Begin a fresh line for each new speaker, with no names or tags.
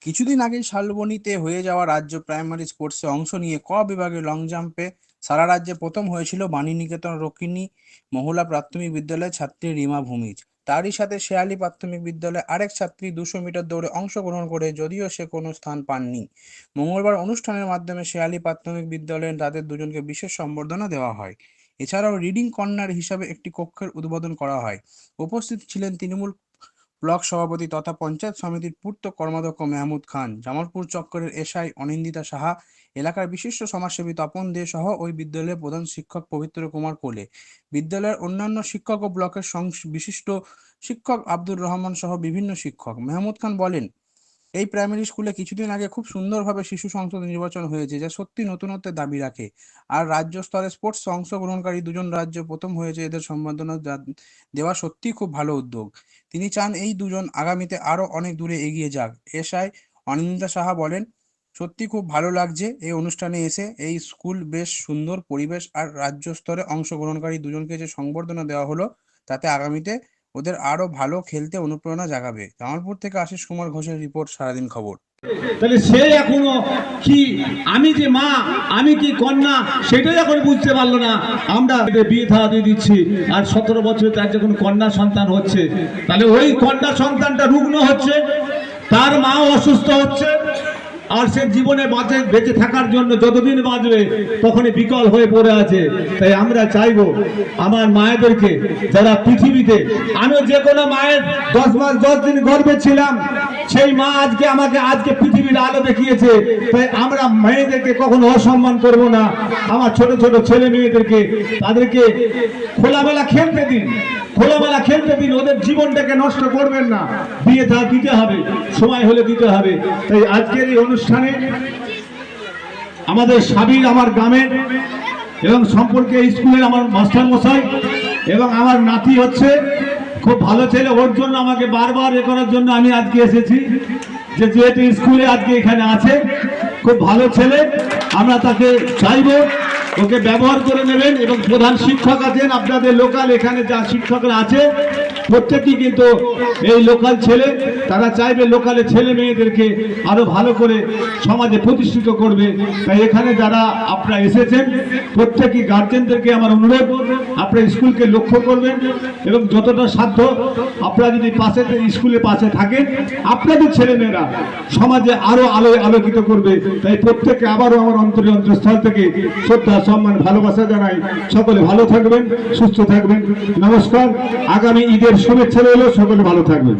কিছুদিন আগেই শালবনীতে হয়ে যাওয়া রাজ্য প্রাইমারি স্পোর্টসে অংশ নিয়ে ক বিভাগে লং জাম্পে সারা রাজ্যে প্রথম হয়েছিল বাণীনিকেতন রক্ষিণী মহিলা প্রাথমিক বিদ্যালয়ের ছাত্রী রিমা ভূমিজ। তারই সাথে শেয়ালী প্রাথমিক বিদ্যালয়ে আরেক ছাত্রী 200 মিটার দৌড়ে অংশগ্রহণ করে, যদিও সে কোনো স্থান পাননি। মঙ্গলবার অনুষ্ঠানের মাধ্যমে শেয়ালী প্রাথমিক বিদ্যালয়ে তাদের দুজনকে বিশেষ সম্বর্ধনা দেওয়া হয়। এছাড়াও রিডিং কর্নার হিসাবে একটি কক্ষের উদ্বোধন করা হয়। উপস্থিত ছিলেন তৃণমূল ব্লক সভাপতি তথা পঞ্চায়েত সমিতির পূর্ত কর্মাধ্যক্ষ মেহমুদ খান, জামালপুর চক্করের এসআই অনিন্দিতা সাহা, এলাকার বিশিষ্ট সমাজসেবী তপন দে সহ ওই বিদ্যালয়ের প্রধান শিক্ষক পবিত্র কুমার কোলে, বিদ্যালয়ের অন্যান্য শিক্ষক ও ব্লকের বিশিষ্ট শিক্ষক আব্দুর রহমান সহ বিভিন্ন শিক্ষক। মেহমুদ খান বলেন, এই প্রাইমারি স্কুলে কিছুদিন আগে খুব সুন্দরভাবে শিশু সংসদ নির্বাচন হয়েছে, যা সত্যি নতুনত্বের দাবি রাখে। আর রাজ্য স্তরে স্পোর্টস অংশগ্রহণকারী দুজন রাজ্য প্রথম হয়েছে, এদের সম্বর্ধনা দেওয়া সত্যিই খুব ভালো উদ্যোগ। তিনি চান এই দুজন আগামীতে আরো অনেক দূরে এগিয়ে যাক। এসআই অনিন্দিতা সাহা বলেন, সত্যি খুব ভালো লাগছে এই অনুষ্ঠানে এসে। এই স্কুল বেশ সুন্দর পরিবেশ, আর রাজ্য স্তরে অংশগ্রহণকারী দুজনকে যে সংবর্ধনা দেওয়া হলো, তাতে আগামীতে ওদের আরো ভালো খেলতে অনুপ্রেরণা জাগাবে। জামালপুর থেকে আশিস কুমার ঘোষের রিপোর্ট, সারাদিন খবর।
তাহলে সে এখনো কি আমি যে মা, আমি কি কন্যা, সেটাই এখন বুঝতে পারলো না। আমরা বিয়ে থা দিয়ে দিচ্ছি, আর 17 বছরে তার যখন কন্যা সন্তান হচ্ছে, তাহলে ওই কন্যা সন্তানটা রুগ্ন হচ্ছে, তার মা অসুস্থ হচ্ছে, আর সে জীবনে বেঁচে থাকার জন্য যতদিন বাঁচবে তখনই বিকল হয়ে পড়ে আছে। তাই আমরা চাইবো আমার মায়েদেরকে, যারা পৃথিবীতে, আমি যে কোনো মায়ের 10 মাস 10 দিন গর্ভে ছিলাম, সেই মা আজকে পৃথিবীর আলো দেখিয়েছে। তাই আমরা মেয়েদেরকে কখনো অসম্মান করব না। আমার ছোট ছোট ছেলে মেয়েদেরকে, তাদেরকে খোলামেলা খেলতে দিন, খোলামেলা খেলতে দিন, ওদের জীবনটাকে নষ্ট করবেন না। বিয়ে থা দিতে হবে, সময় হলে দিতে হবে। তাই আজকের এই অনুষ্ঠানে আমাদের সাবির, আমার গ্রামের এবং সম্পর্কে স্কুলের আমার মাস্টার মশাই এবং আমার নাতি হচ্ছে খুব ভালো ছেলে, ওর জন্য আমাকে বারবার এ করার জন্য আমি আজকে এসেছি, যে যেহেতু স্কুলে আজকে এখানে আছে, খুব ভালো ছেলে, আমরা তাকে চাইবো ওকে ব্যবহার করে নেবেন। এবং প্রধান শিক্ষক আছেন আপনাদের লোকাল, এখানে যা শিক্ষকরা আছে প্রত্যেকেই কিন্তু এই লোকাল ছেলে, তারা চাইবে লোকালের ছেলে মেয়েদেরকে আরো ভালো করে সমাজে প্রতিষ্ঠিত করবে। তাই এখানে যারা আপনারা এসেছেন প্রত্যেকই গার্জেনদেরকে আমার অনুরোধ, আপনারা স্কুলকে লক্ষ্য করবেন এবং যতটা সাধ্য আপনারা যদি স্কুলের পাশে থাকেন, আপনাদের ছেলেমেয়েরা সমাজে আরো আলোকিত করবে। তাই প্রত্যেককে আবারও আমার অন্তরস্থল থেকে শ্রদ্ধা, সম্মান, ভালোবাসা জানাই। সকলে ভালো থাকবেন, সুস্থ থাকবেন। নমস্কার। আগামী ঈদের শুভেচ্ছা রইল, সকলে ভালো থাকবেন।